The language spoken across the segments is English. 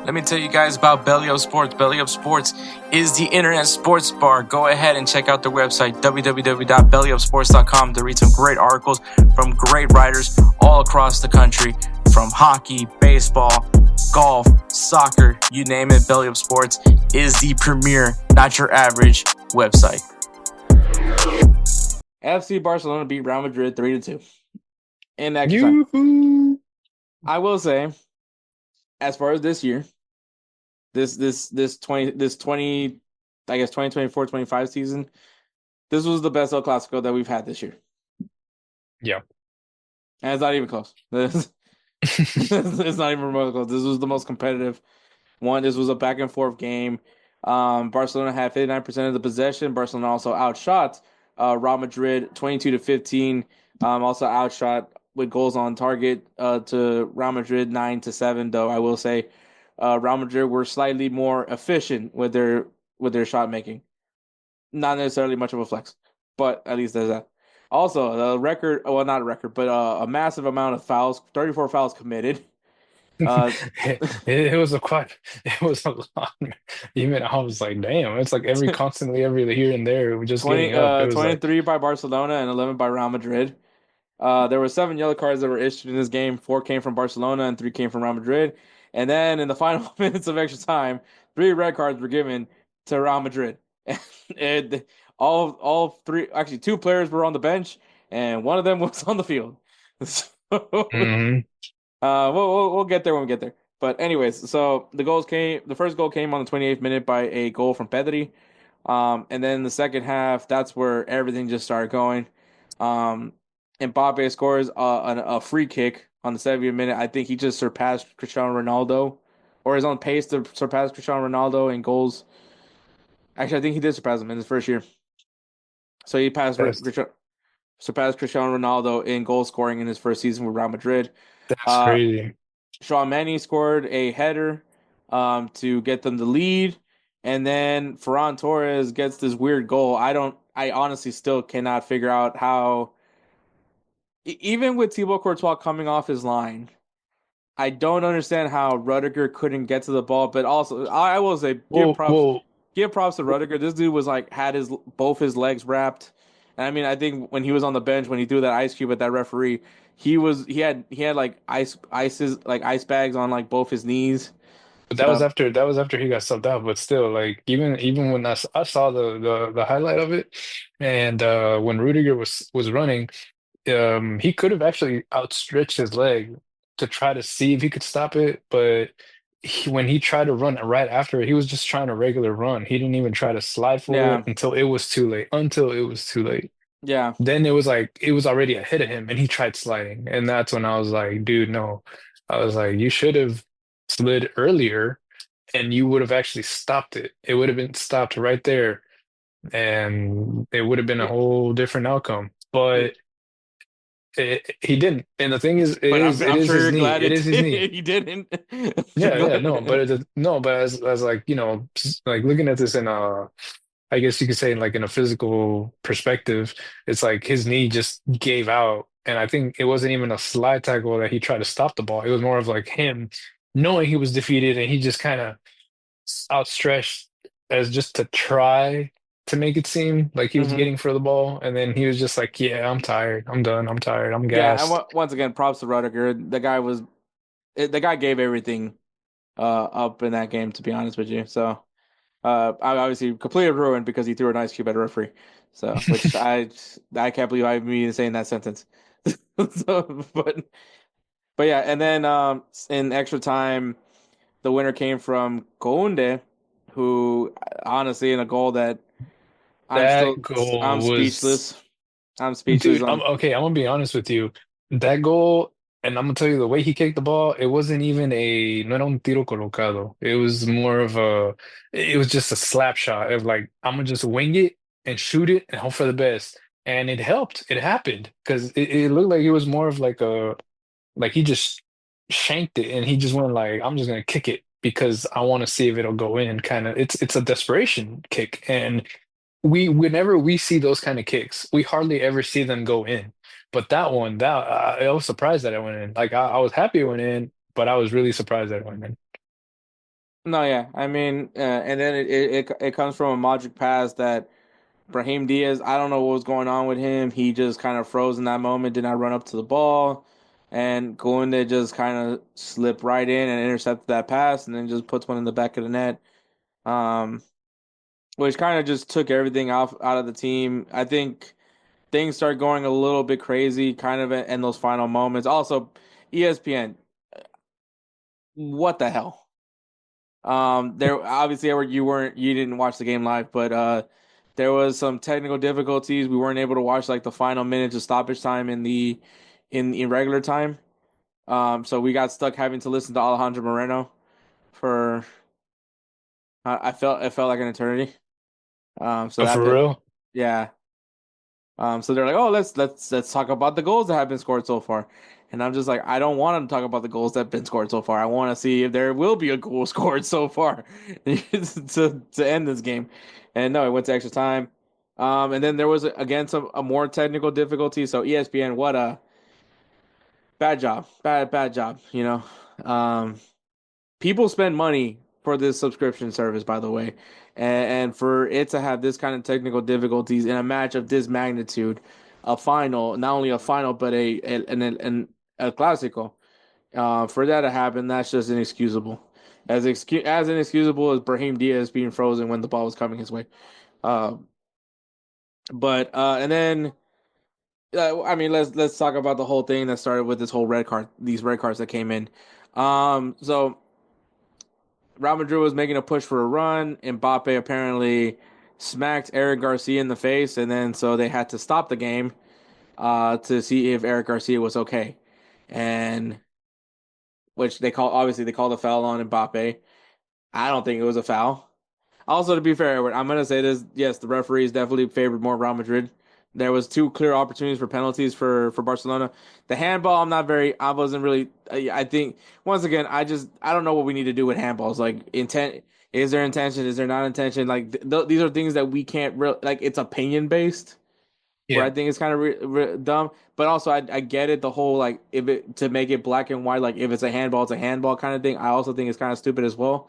Let me tell you guys about Belly Up Sports. Belly Up Sports is the internet sports bar. Go ahead and check out their website, www.bellyupsports.com, to read some great articles from great writers all across the country, from hockey, baseball, golf, soccer, you name it. Belly Up Sports is the premier, not your average website. FC Barcelona beat Real Madrid 3-2 in extra time. Yoo-hoo. I will say, as far as this year, this 20 I guess 2024-25 season, this was the best El Clasico that we've had this year. Yeah. And it's not even close. It's not even remotely close. This was the most competitive one. This was a back and forth game. Barcelona had 59% of the possession. Barcelona also outshot Real Madrid 22-15. Also outshot with goals on target to Real Madrid 9-7. Though I will say, Real Madrid were slightly more efficient with their shot making. Not necessarily much of a flex, but at least there's that. Also, the record, well, not a record, but a massive amount of fouls, 34 fouls committed. Uh, It was it was a lot. Even I was like, damn, it's like every here and there, we're just getting up. It was like, 23 by Barcelona and 11 by Real Madrid. There were 7 yellow cards that were issued in this game. 4 came from Barcelona and 3 came from Real Madrid. And then in the final minutes of extra time, 3 red cards were given to Real Madrid. And all three, actually 2 players were on the bench, and one of them was on the field. So, mhm. we'll get there when we get there. But anyways, so the first goal came on the 28th minute by a goal from Pedri. And then the second half, that's where everything just started going. Um, Mbappe scores a free kick on the 70th minute. I think he just surpassed Cristiano Ronaldo, or is on pace to surpass Cristiano Ronaldo in goals. Actually, I think he did surpass him in his first year. So he That's surpassed Cristiano Ronaldo in goal scoring in his first season with Real Madrid. that's Uh, crazy. Tchouaméni scored a header to get them the lead. And then Ferran Torres gets this weird goal. I honestly still cannot figure out how, even with Thibaut Courtois coming off his line, I don't understand how Rudiger couldn't get to the ball. But also, I will say, Well, well, give props to Rudiger. This dude was like, had both his legs wrapped. And I mean, I think when he was on the bench, when he threw that ice cube at that referee, he had like ice bags on like both his knees. but So that was after he got subbed out. But still, like even when I saw the highlight of it, and when Rudiger was running, he could have actually outstretched his leg to try to see if he could stop it, but when he tried to run right after it, he was just trying a regular run. He didn't even try to slide for it yeah, until it was too late. Until it was too late. yeah. Then it was like it was already ahead of him, and he tried sliding, and that's when I was like, dude, no. I was like, you should have slid earlier, and you would have actually stopped it. It would have been stopped right there, and it would have been a whole different outcome. But he didn't. And the thing is, But it I'm is sure his you're knee. glad It is his knee. he didn't. Yeah, yeah, no, But no, but as like, like looking at this in I guess you could say in like in a physical perspective, it's like his knee just gave out. And I think it wasn't even a slide tackle that he tried to stop the ball. It was more of like him knowing he was defeated and he just kind of outstretched as just to try to make it seem like he was mhm. getting for the ball. And then he was just like, yeah, I'm tired. I'm done. I'm tired. I'm Yeah, and gassed. once again, props to Rudiger. The guy gave everything up in that game, to be honest with you. So I obviously completely ruined because he threw an ice cube at a referee. So which I can't believe I'm even saying that sentence. So, but yeah, and then in extra time, the winner came from Kounde, who honestly in a goal that That I'm goal was. speechless. I'm speechless Dude, on. I'm gonna be honest with you. That goal, and I'm gonna tell you the way he kicked the ball, it wasn't even no era un tiro colocado. It was more of it was just a slap shot of like, I'm gonna just wing it and shoot it and hope for the best. And it helped. It happened because it looked like it was more of like he just shanked it and he just went like, I'm just gonna kick it because I want to see if it'll go in. Kind of, it's a desperation kick, and whenever we see those kind of kicks, we hardly ever see them go in. But that one, I was surprised that it went in. Like I was happy it went in, but I was really surprised that it went in. No, yeah. I mean, and then it comes from a magic pass that Brahim Diaz, I don't know what was going on with him. He just kind of froze in that moment, did not run up to the ball, and Goinde just kind of slipped right in and intercepted that pass, and then just puts one in the back of the net. Um, which kind of just took everything off out of the team. I think things start going a little bit crazy, kind of in those final moments. Also, ESPN, what the hell? There obviously Edward, you didn't watch the game live, but there was some technical difficulties. We weren't able to watch like the final minutes of stoppage time in regular time. So we got stuck having to listen to Alejandro Moreno for I felt it felt like an eternity. So Oh, that for bit, real? yeah. So they're like, oh, let's talk about the goals that have been scored so far. And I'm just like, I don't want to talk about the goals that have been scored so far. I want to see if there will be a goal scored so far to end this game. And no, it went to extra time. And then there was again a more technical difficulty. So ESPN, what a bad job, bad job. People spend money for this subscription service, by the way, and for it to have this kind of technical difficulties in a match of this magnitude, a final, not only a final, but a Clásico, for that to happen, that's just inexcusable. As inexcusable as Brahim Diaz being frozen when the ball was coming his way. Uh, but and then I mean, let's talk about the whole thing that started with this whole red card, these red cards that came in. So Real Madrid was making a push for a run. Mbappé apparently smacked Eric Garcia in the face, and then so they had to stop the game to see if Eric Garcia was okay, and which they called a foul on Mbappé. I don't think it was a foul. Also, to be fair, I'm gonna say this: yes, the referees definitely favored more Real Madrid. There was two clear opportunities for penalties for Barcelona. The handball, I wasn't really. I think once again, I don't know what we need to do with handballs. Like intent, is there intention? Is there not intention? Like these are things that we can't really like. It's opinion based, where Yeah. I think it's kind of dumb. But also, I get it. The whole like if it to make it black and white, like if it's a handball, it's a handball kind of thing. I also think it's kind of stupid as well.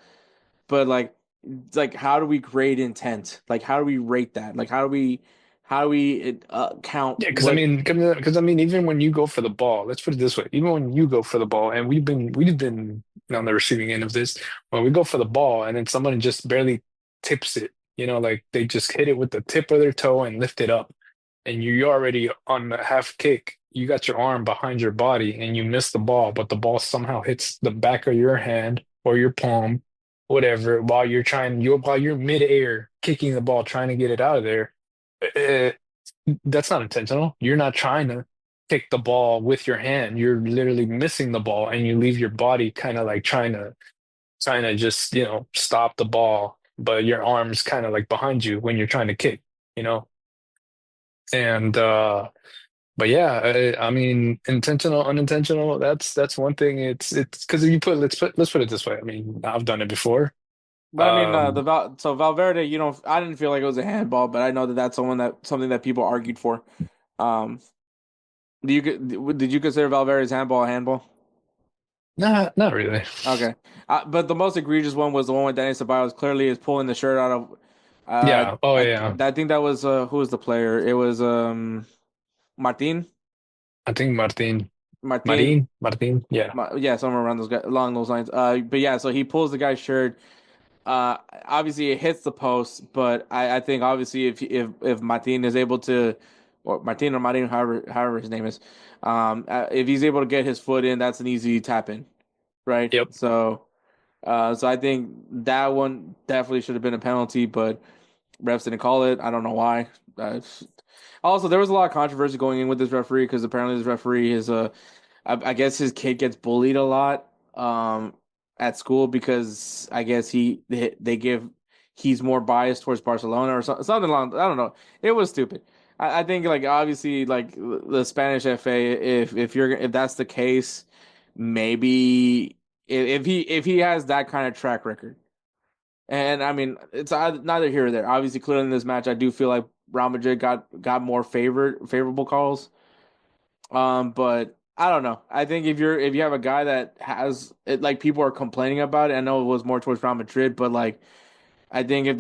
But like it's like how do we grade intent? Like how do we rate that? Like how do we count Yeah, because I what mean, because I mean, even when you go for the ball, let's put it this way: even when you go for the ball, and we've been on the receiving end of this, when we go for the ball, and then someone just barely tips it, like they just hit it with the tip of their toe and lift it up, and you're already on the half kick. You got your arm behind your body, and you miss the ball, but the ball somehow hits the back of your hand or your palm, whatever, while you're midair kicking the ball, trying to get it out of there. eh, that's not intentional. You're not trying to kick the ball with your hand. You're literally missing the ball and you leave your body kind of like trying to just, stop the ball, but your arms kind of like behind you when you're trying to kick, you know? And but yeah, I mean intentional, unintentional, that's one thing. It's because if you put let's put it this way. I mean, I've done it before. but I mean Um so Valverde, I didn't feel like it was a handball, but I know that that's something that people argued for. Um did you consider Valverde's handball a handball? not really. Okay. But the most egregious one was the one with Danny Ceballos clearly is pulling the shirt out of Yeah. Oh yeah. I think that was who was the player? It was Martin. I think Martin. Martin. Yeah. Yeah, somewhere around along those lines. But yeah, so he pulls the guy's shirt. Obviously it hits the post, but I think obviously if Martin is able to, or Martin or Martin, however his name is, if he's able to get his foot in, that's an easy tap in, right? Yep. So I think that one definitely should have been a penalty, but refs didn't call it. I don't know why. Also, there was a lot of controversy going in with this referee because apparently this referee is I guess his kid gets bullied a lot at school because I guess they give he's more biased towards Barcelona or something along. I don't know. It was stupid. I think like obviously like the Spanish FA if that's the case, maybe if he has that kind of track record. And I mean, it's neither here or there. Obviously, clearly in this match, I do feel like Real Madrid got more favorable calls. But I don't know. I think if you have a guy that has it, like people are complaining about it. I know it was more towards Real Madrid, but like I think if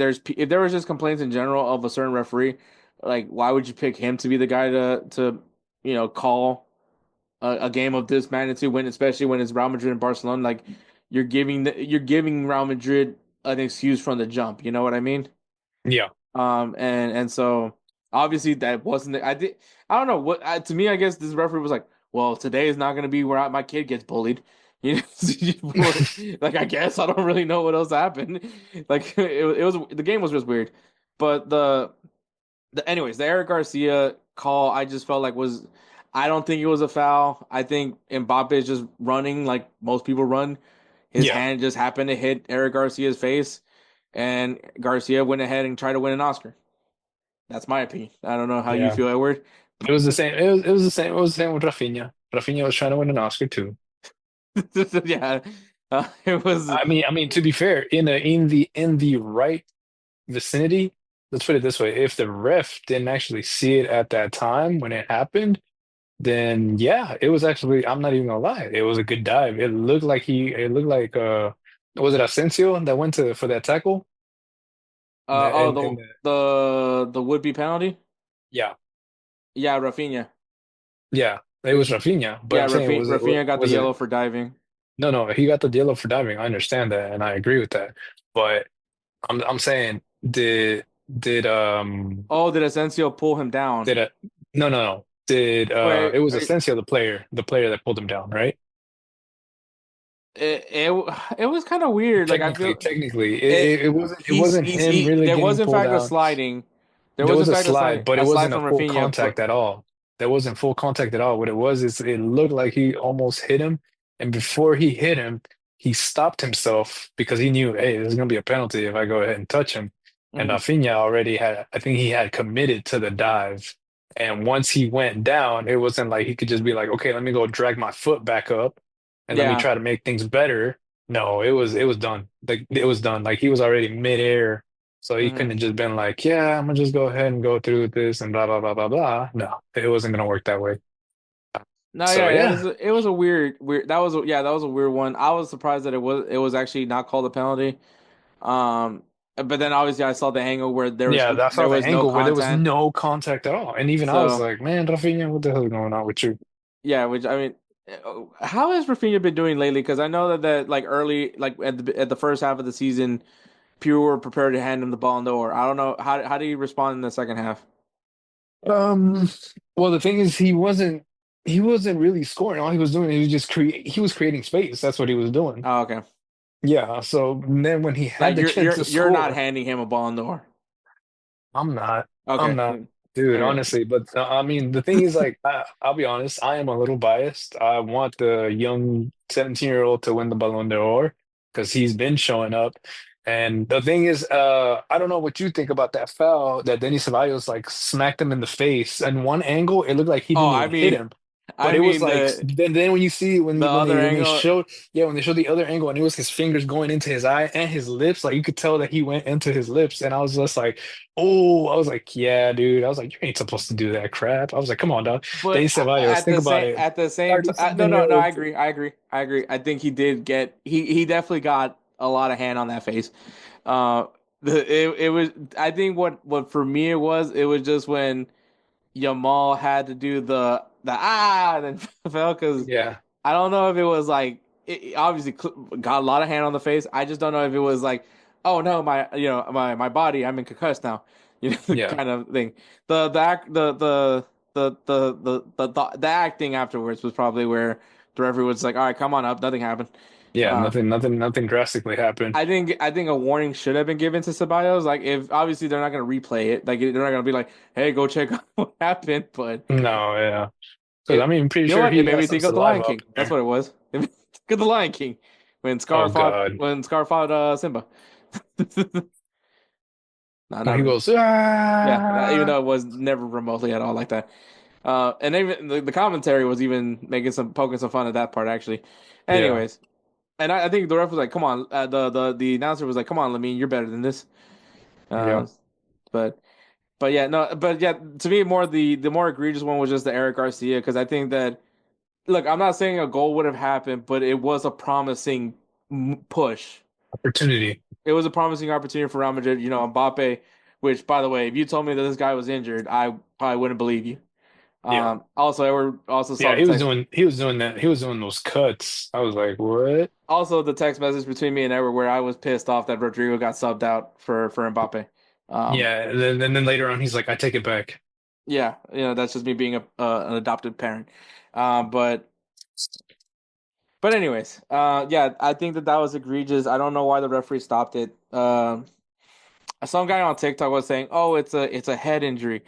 there was just complaints in general of a certain referee, like why would you pick him to be the guy to call a game of this magnitude when especially when it's Real Madrid and Barcelona? Like you're giving Real Madrid an excuse from the jump. You know what I mean? Yeah, And so obviously that wasn't I don't know to me I guess this referee was like, well, today is not going to be where my kid gets bullied. You know, like I guess I don't really know what else happened. Like it was the game was just weird, but the anyways the Eric Garcia call I just felt like was I don't think it was a foul. I think Mbappe is just running like most people run. His yeah, hand just happened to hit Eric Garcia's face, and Garcia went ahead and tried to win an Oscar. That's my opinion. I don't know how you yeah. feel, Edward. It was the same. It was the same. It was the same with Rafinha. Rafinha was trying to win an Oscar too. Yeah, it was. I mean, to be fair, in the right vicinity, let's put it this way: if the ref didn't actually see it at that time when it happened, then yeah, it was actually. I'm not even gonna lie, it was a good dive. It looked like was it Asensio that went to for that tackle? That Oh, and the would be penalty. yeah, Yeah, Rafinha. yeah, it was Rafinha. But Yeah, I'm saying, Rafinha got the was it? yellow for diving. No, no, he got the yellow for diving. I understand that, and I agree with that. But I'm saying, did Oh, did Asensio pull him down? did no, no, no, did Wait, it was Asensio, the player that pulled him down, right? it was kind of weird. Like I Technically, feel technically, it. it wasn't him really There was getting in pulled fact a out. sliding. There There was was in a fact slide, but it a slide wasn't a from full Rafinha, contact but at all. There wasn't full contact at all. What it was is it looked like he almost hit him, and before he hit him, he stopped himself because he knew, hey, there's gonna be a penalty if I go ahead and touch him. And mhm. Rafinha already had, I think he had committed to the dive. And once he went down, it wasn't like he could just be like, okay, let me go drag my foot back up and let me Yeah. try to make things better. No, it was done. Like it was done. Like he was already midair, so he Mhm. couldn't have just been like, yeah, I'm gonna just go ahead and go through with this and blah blah blah blah blah. No, it wasn't gonna work that way. No, So yeah, yeah, it was a weird that was a weird one. I was surprised that it was actually not called a penalty. Um, but then obviously I saw the angle where yeah, I saw there the was no angle where there was contact. no contact at all, and even I was So like, man, Rafinha, what the hell is going on with you? yeah, which I mean, how has Rafinha been doing lately? Because I know that like early like at the first half of the season, Pure were prepared to hand him the ball in the door. I don't know how do you respond in the second half? Um, well, the thing is, he wasn't really scoring. All he was doing, he was creating space. That's what he was doing. Oh, okay, Yeah. So then when he had like the chance to you're not score, handing him a ball in the door. I'm not. I'm Okay, not, dude, okay. honestly. But I mean, the thing is, like, I'll be honest, I am a little biased. I want the young 17-year-old to win the Ballon d'Or because he's been showing up. And the thing is, I don't know what you think about that foul that Denis Ceballos like smacked him in the face. And one angle, it looked like he Oh, didn't even hit him. But I it was mean like then when you see the other when they angle. showed, yeah, when they showed the other angle and it was his fingers going into his eye and his lips, like you could tell that he went into his lips. And I was just like, oh, I was like, yeah, dude. I was like, you ain't supposed to do that crap. I was like, come on, dog. But Denis Ceballos, think about it. at the same 30 time, something no, year I old. agree, I agree. I think he did get he definitely got a lot of hand on that face. Uh, it was I think what for me it was just when Yamal had to do the and then fell because Yeah, I don't know if it was like it obviously got a lot of hand on the face. I just don't know if it was like, oh no, my my body, I'm in concussed now, yeah, kind of thing. The act the acting afterwards was probably where the referee was like, all right, come on up, nothing happened. yeah. Uh, Nothing drastically happened. I think a warning should have been given to Ceballos. Like if obviously they're not gonna replay it, like they're not gonna be like, hey, go check out what happened, but. No, yeah. Because I It, mean, I'm pretty you know sure what? It he made got me some think of the Lion saliva King. up in That's there. what it was. It made me think of the Lion King Oh God. When Scar fought Simba. No, When not he really. goes, Yeah, even ah, though it was never remotely at all like that. And even the commentary was even making some poking some fun at that part actually. yeah, Anyways, and I think the ref was like, "Come on," the announcer was like, "Come on, Lamine, you're better than this." yeah, Uh, but but yeah, to me more the more egregious one was just the Eric Garcia because I think that. look, I'm not saying a goal would have happened, but it was a promising push. Opportunity. It was a promising opportunity for Real Madrid. Mbappe, which, by the way, if you told me that this guy was injured, I probably wouldn't believe you. Yeah. Also, Edward also saw Yeah, the text. he was doing that. He was doing those cuts. I was like, what? Also, the text message between me and Edward where I was pissed off that Rodrigo got subbed out for Mbappe. Um, Yeah, and then later on he's like, I take it back. yeah, that's just me being an adopted parent. But anyways, yeah, I think that was egregious. I don't know why the referee stopped it. Some guy on TikTok was saying, "Oh, it's a head injury,"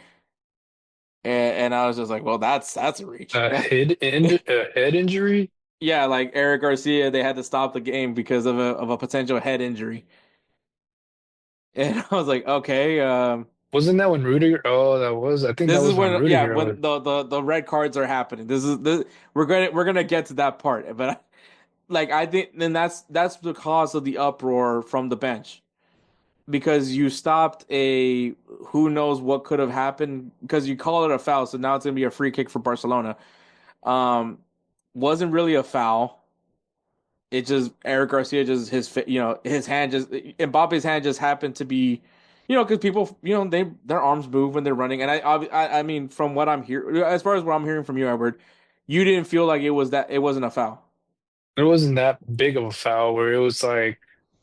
and I was just like, "Well, that's a reach." A head injury? Yeah, like Eric Garcia, they had to stop the game because of a potential head injury, and I was like, "Okay." Wasn't that when Rudiger? Oh, I think that This is was when when, yeah, Rudiger was. when the red cards are happening. This we're gonna get to that part, but like I think then that's the cause of the uproar from the bench because you stopped a who knows what could have happened because you call it a foul, so now it's gonna be a free kick for Barcelona. Um, wasn't really a foul. It just Eric Garcia just his hand just Mbappe's hand just happened to be, because people their arms move when they're running, and I mean from what I'm hearing, as far as what I'm hearing from you, Edward, you didn't feel like it wasn't a foul. It wasn't that big of a foul where it was like,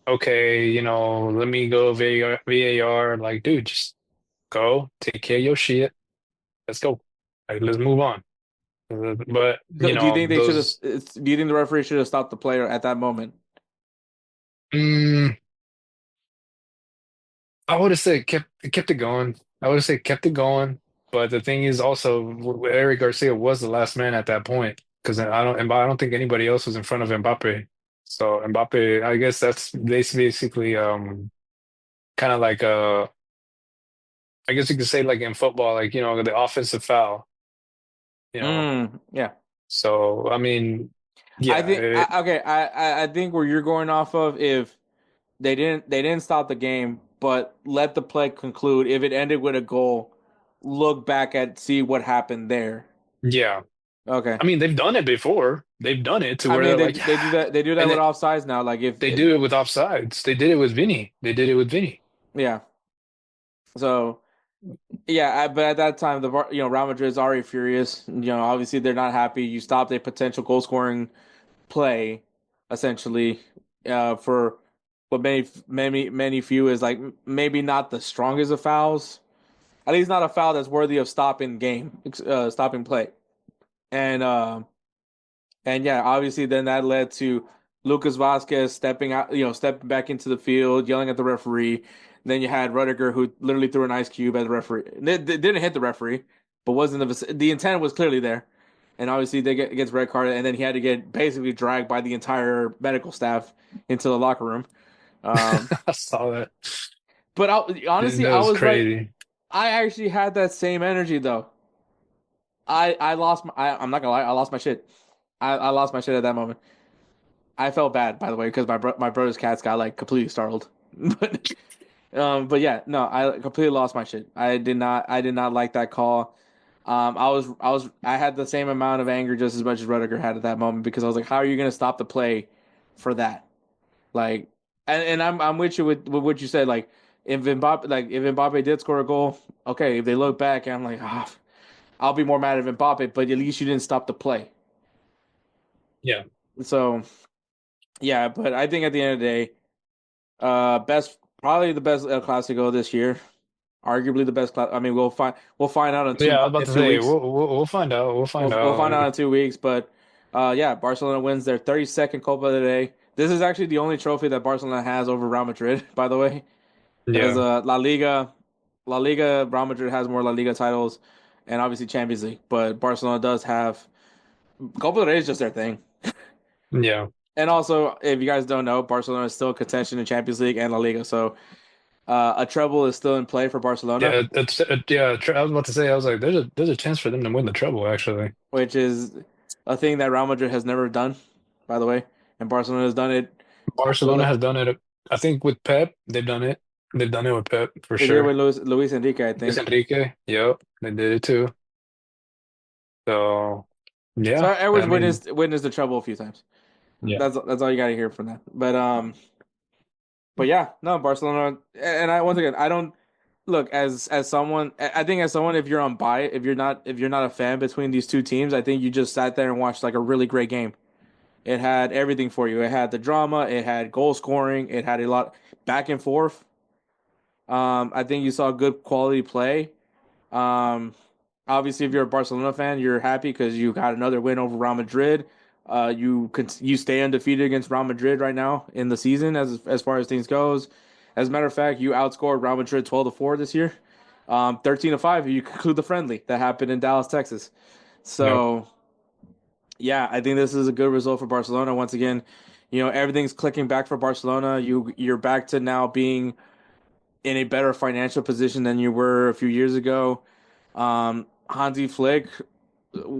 okay, let me go VAR. Like, dude, just go take care of your shit. Let's go. Like, let's move on. But Do you think they should have? those. Do you think the referee should have stopped the player at that moment? Mm, I would have said kept it going. I would have said kept it going. But the thing is also Eric Garcia was the last man at that point because I don't think anybody else was in front of Mbappe. So Mbappe, I guess that's basically kind of like I guess you could say like in football, like the offensive foul. You know, Yeah. so I mean, I yeah, think okay. I think where you're going off of if they didn't stop the game, but let the play conclude. If it ended with a goal, look back at see what happened there. yeah. Okay. I mean, they've done it before. They've done it to I where mean they're they like, they do that they do that and with offsides now. Like if they do it with offsides. They did it with Vinny. They did it with Vinny. yeah. So yeah, but at that time Real Madrid is already furious. Obviously they're not happy. You stopped a potential goal scoring play, essentially, for what many few is like maybe not the strongest of fouls. At least not a foul that's worthy of stopping play. And yeah, obviously then that led to Lucas Vasquez stepping back into the field, yelling at the referee. Then you had Rudiger who literally threw an ice cube at the referee. They didn't hit the referee, but wasn't the intent was clearly there. And obviously gets red carded, and then he had to get basically dragged by the entire medical staff into the locker room. Um, I saw that. but honestly, That I was was like, crazy. I actually had that same energy though. I'm not gonna lie, I lost my shit. I lost my shit at that moment. I felt bad, by the way, because my brother's cats got like completely startled. But yeah, no, I completely lost my shit. I did not like that call. I had the same amount of anger just as much as Rudiger had at that moment because I was like, how are you gonna stop the play for that? Like, and I'm with you with what you said. If Mbappe did score a goal, okay. If they look back, I'm like, I'll be more mad at Mbappe, but at least you didn't stop the play. Yeah. So yeah, but I think at the end of the day, probably the best El Clasico this year. Arguably the best class. I mean, we'll find out in Yeah, I was about in to two say weeks. we'll find out. We'll find We'll find out out. in 2 weeks. But yeah, Barcelona wins their 32nd Copa del Rey. This is actually the only trophy that Barcelona has over Real Madrid, by the way, because Yeah. La Liga, Real Madrid has more La Liga titles, and obviously Champions League. But Barcelona does have Copa del Rey is just their thing. Yeah. And also, if you guys don't know, Barcelona is still in contention in Champions League and La Liga, so a treble is still in play for Barcelona, I was about to say, I was like, there's a chance for them to win the treble, actually. which is a thing that Real Madrid has never done, by the way, and Barcelona has done it. Barcelona has done it. I think with Pep, they've done it. They've done it with Pep for They did it sure. with Luis Enrique, I Luis think. Enrique, yep, they did it too. So. So Yeah, Edwards I mean, witnessed the trouble a few times. yeah, That's all you got to hear from that. But yeah, no, Barcelona, and I once again, I don't look as someone. I think as someone, if you're on bias, if you're not a fan between these two teams, I think you just sat there and watched like a really great game. It had everything for you. It had the drama. It had goal scoring. It had a lot back and forth. I think you saw good quality play. Um, Obviously, if you're a Barcelona fan, you're happy because you got another win over Real Madrid. You stay undefeated against Real Madrid right now in the season as far as things goes. As a matter of fact, you outscored Real Madrid 12-4 this year. 13-5. You conclude the friendly that happened in Dallas, Texas. yep. So yeah, I think this is a good result for Barcelona. Once again, everything's clicking back for Barcelona. You're back to now being in a better financial position than you were a few years ago. Hansi Flick,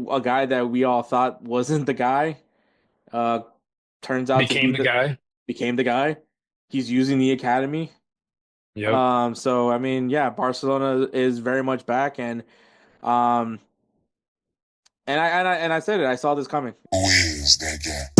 a guy that we all thought wasn't the guy, uh, turns out to be Became the the guy. became the guy. He's using the academy. Yep. So I mean, yeah, Barcelona is very much back, um, and I said it. I saw this coming. Who is that guy?